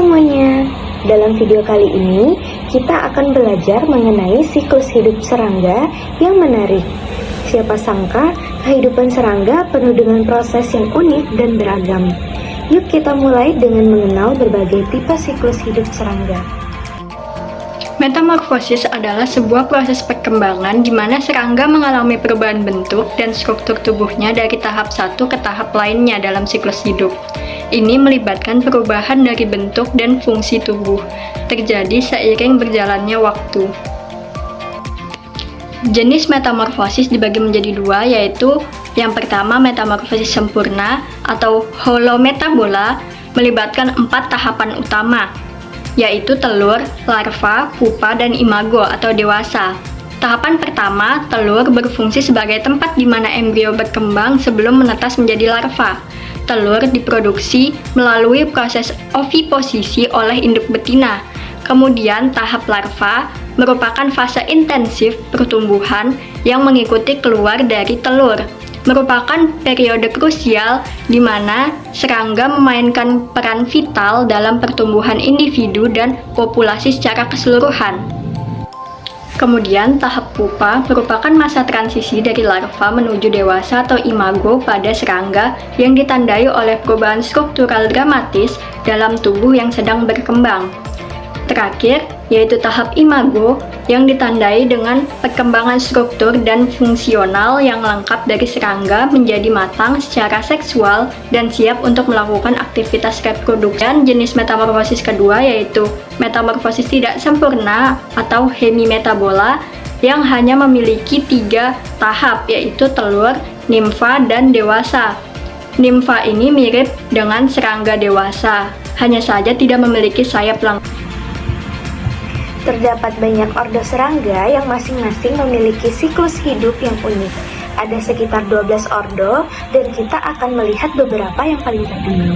semuanya, dalam video kali ini kita akan belajar mengenai siklus hidup serangga yang menarik. Siapa sangka kehidupan serangga penuh dengan proses yang unik dan beragam. Yuk kita mulai dengan mengenal berbagai tipe siklus hidup serangga. Metamorfosis adalah sebuah proses perkembangan di mana serangga mengalami perubahan bentuk dan struktur tubuhnya dari tahap satu ke tahap lainnya dalam siklus hidup. Ini melibatkan perubahan dari bentuk dan fungsi tubuh, terjadi seiring berjalannya waktu. Jenis metamorfosis dibagi menjadi dua, yaitu yang pertama metamorfosis sempurna atau holometabola, melibatkan 4 tahapan utama, yaitu telur, larva, pupa, dan imago atau dewasa. Tahapan pertama, telur berfungsi sebagai tempat di mana embrio berkembang sebelum menetas menjadi larva. Telur diproduksi melalui proses oviposisi oleh induk betina. Kemudian tahap larva merupakan fase intensif pertumbuhan yang mengikuti keluar dari telur. Merupakan periode krusial di mana serangga memainkan peran vital dalam pertumbuhan individu dan populasi secara keseluruhan. Kemudian, tahap pupa merupakan masa transisi dari larva menuju dewasa atau imago pada serangga yang ditandai oleh perubahan struktural dramatis dalam tubuh yang sedang berkembang. Terakhir, yaitu tahap imago yang ditandai dengan perkembangan struktur dan fungsional yang lengkap dari serangga menjadi matang secara seksual dan siap untuk melakukan aktivitas reproduksi. Dan jenis metamorfosis kedua yaitu metamorfosis tidak sempurna atau hemimetabola yang hanya memiliki 3 tahap, yaitu telur, nimfa, dan dewasa. Nimfa ini mirip dengan serangga dewasa, hanya saja tidak memiliki sayap langsung. Terdapat banyak ordo serangga yang masing-masing memiliki siklus hidup yang unik. Ada sekitar 12 ordo dan kita akan melihat beberapa yang paling terkenal.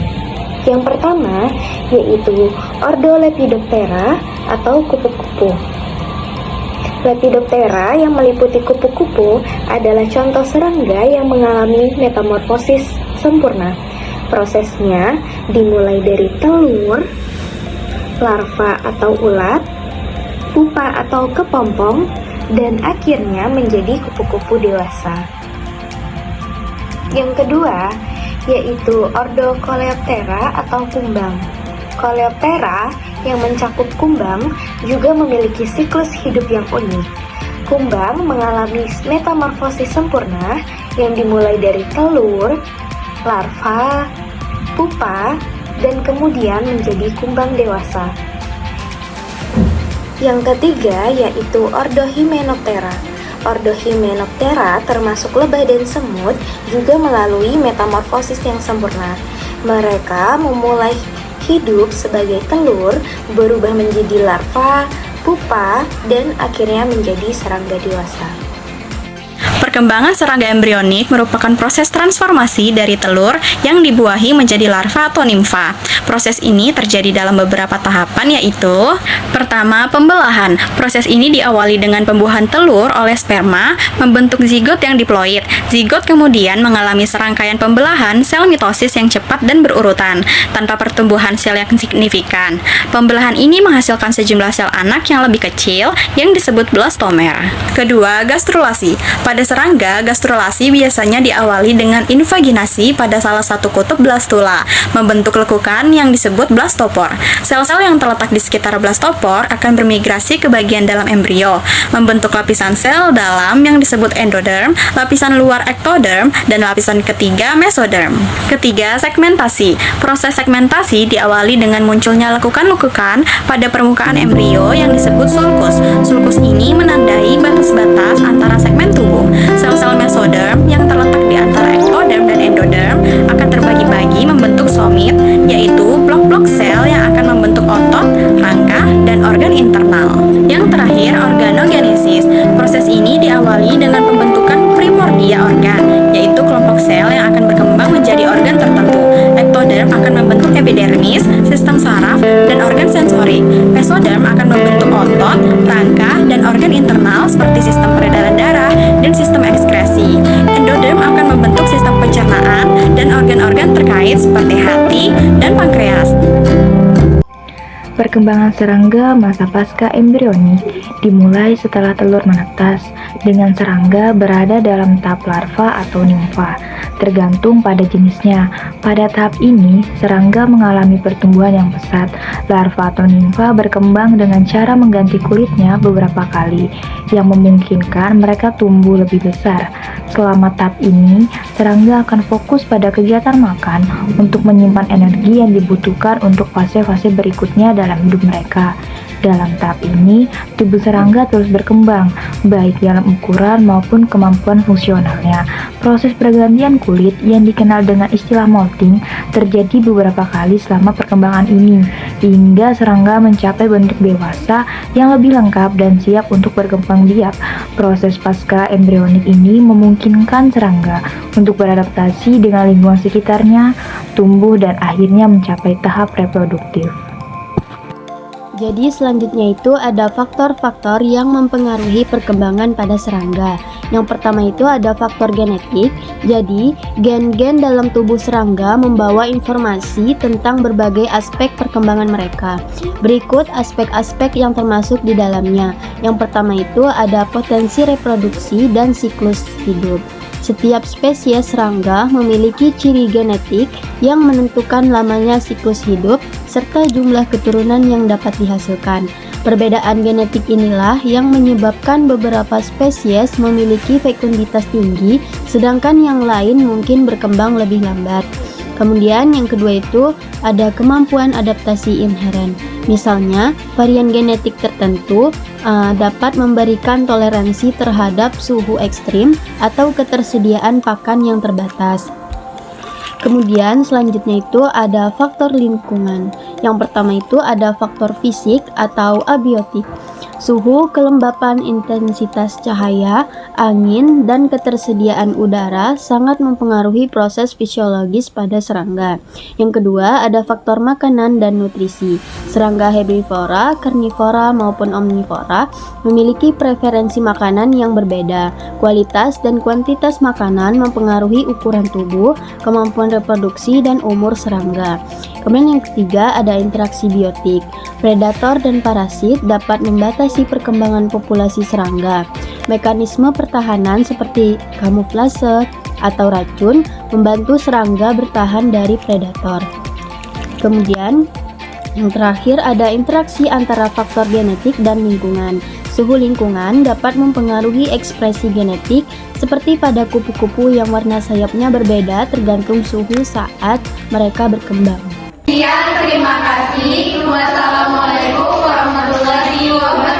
Yang pertama yaitu ordo Lepidoptera atau kupu-kupu. Lepidoptera yang meliputi kupu-kupu adalah contoh serangga yang mengalami metamorfosis sempurna. Prosesnya dimulai dari telur, larva atau ulat, pupa atau kepompong, dan akhirnya menjadi kupu-kupu dewasa. Yang kedua, yaitu ordo Coleoptera atau kumbang. Coleoptera yang mencakup kumbang juga memiliki siklus hidup yang unik. Kumbang mengalami metamorfosis sempurna yang dimulai dari telur, larva, pupa, dan kemudian menjadi kumbang dewasa. Yang ketiga yaitu ordo Hymenoptera. Ordo Hymenoptera termasuk lebah dan semut juga melalui metamorfosis yang sempurna. Mereka memulai hidup sebagai telur, berubah menjadi larva, pupa, dan akhirnya menjadi serangga dewasa. Perkembangan serangga embrionik merupakan proses transformasi dari telur yang dibuahi menjadi larva atau nimfa. Proses ini terjadi dalam beberapa tahapan, yaitu pertama, pembelahan. Proses ini diawali dengan pembuahan telur oleh sperma membentuk zigot yang diploid. Zigot kemudian mengalami serangkaian pembelahan sel mitosis yang cepat dan berurutan tanpa pertumbuhan sel yang signifikan. Pembelahan ini menghasilkan sejumlah sel anak yang lebih kecil yang disebut blastomer. Kedua, gastrulasi. Pada serangga, gastrulasi biasanya diawali dengan invaginasi pada salah satu kutub blastula, membentuk lekukan yang disebut blastopor. Sel-sel yang terletak di sekitar blastopor akan bermigrasi ke bagian dalam embrio, membentuk lapisan sel dalam yang disebut endoderm, lapisan luar ektoderm, dan lapisan ketiga mesoderm. Ketiga, segmentasi. Proses segmentasi diawali dengan munculnya lekukan-lekukan pada permukaan embrio yang disebut sulcus. Sulcus ini menandai batas-batas antara segmen tubuh. Sel-sel mesoderm yang terletak di antara ektoderm dan endoderm akan terbagi-bagi membentuk somit, yaitu blok-blok sel yang akan membentuk otot, rangka, dan organ internal. Yang terakhir, organogenesis. Proses ini diawali dengan pembentukan primordia organ, yaitu kelompok sel yang akan berkembang menjadi organ tertentu. Ektoderm akan membentuk epidermis, sistem saraf, dan organ sensorik. Mesoderm akan membentuk otot, rangka, dan organ internal seperti sistem peredaran darah dan sistem ekskresi. Endoderm akan membentuk sistem pencernaan dan organ-organ terkait seperti Perkembangan serangga masa pasca embrionik dimulai setelah telur menetas, dengan serangga berada dalam tahap larva atau nimfa, tergantung pada jenisnya. Pada tahap ini, serangga mengalami pertumbuhan yang pesat. Larva atau nimfa berkembang dengan cara mengganti kulitnya beberapa kali, yang memungkinkan mereka tumbuh lebih besar. Selama tahap ini, serangga akan fokus pada kegiatan makan untuk menyimpan energi yang dibutuhkan untuk fase-fase berikutnya dalam hidup mereka. Dalam tahap ini, tubuh serangga terus berkembang, baik dalam ukuran maupun kemampuan fungsionalnya. Proses pergantian kulit yang dikenal dengan istilah molting terjadi beberapa kali selama perkembangan ini, hingga serangga mencapai bentuk dewasa yang lebih lengkap dan siap untuk berkembang biak. Proses pasca embrionik ini memungkinkan serangga untuk beradaptasi dengan lingkungan sekitarnya, tumbuh dan akhirnya mencapai tahap reproduktif. Jadi selanjutnya itu ada faktor-faktor yang mempengaruhi perkembangan pada serangga. Yang pertama itu ada faktor genetik. Jadi gen-gen dalam tubuh serangga membawa informasi tentang berbagai aspek perkembangan mereka. Berikut aspek-aspek yang termasuk di dalamnya. Yang pertama itu ada potensi reproduksi dan siklus hidup. Setiap spesies serangga memiliki ciri genetik yang menentukan lamanya siklus hidup serta jumlah keturunan yang dapat dihasilkan. Perbedaan genetik inilah yang menyebabkan beberapa spesies memiliki fekunditas tinggi, sedangkan yang lain mungkin berkembang lebih lambat. Kemudian yang kedua itu ada kemampuan adaptasi inheren. Misalnya, varian genetik tertentu dapat memberikan toleransi terhadap suhu ekstrim atau ketersediaan pakan yang terbatas. Kemudian selanjutnya itu ada faktor lingkungan. Yang pertama itu ada faktor fisik atau abiotik. Suhu, kelembapan, intensitas cahaya, angin, dan ketersediaan udara sangat mempengaruhi proses fisiologis pada serangga. Yang kedua ada faktor makanan dan nutrisi. Serangga herbivora, karnivora, maupun omnivora memiliki preferensi makanan yang berbeda. Kualitas dan kuantitas makanan mempengaruhi ukuran tubuh, kemampuan reproduksi, dan umur serangga. Kemudian yang ketiga ada interaksi biotik. Predator dan parasit dapat membatasi perkembangan populasi serangga. Mekanisme pertahanan seperti kamuflase atau racun membantu serangga bertahan dari predator. Kemudian yang terakhir ada interaksi antara faktor genetik dan lingkungan. Suhu lingkungan dapat mempengaruhi ekspresi genetik seperti pada kupu-kupu yang warna sayapnya berbeda tergantung suhu saat mereka berkembang. Sekian, terima kasih. Wassalamualaikum warahmatullahi wabarakatuh.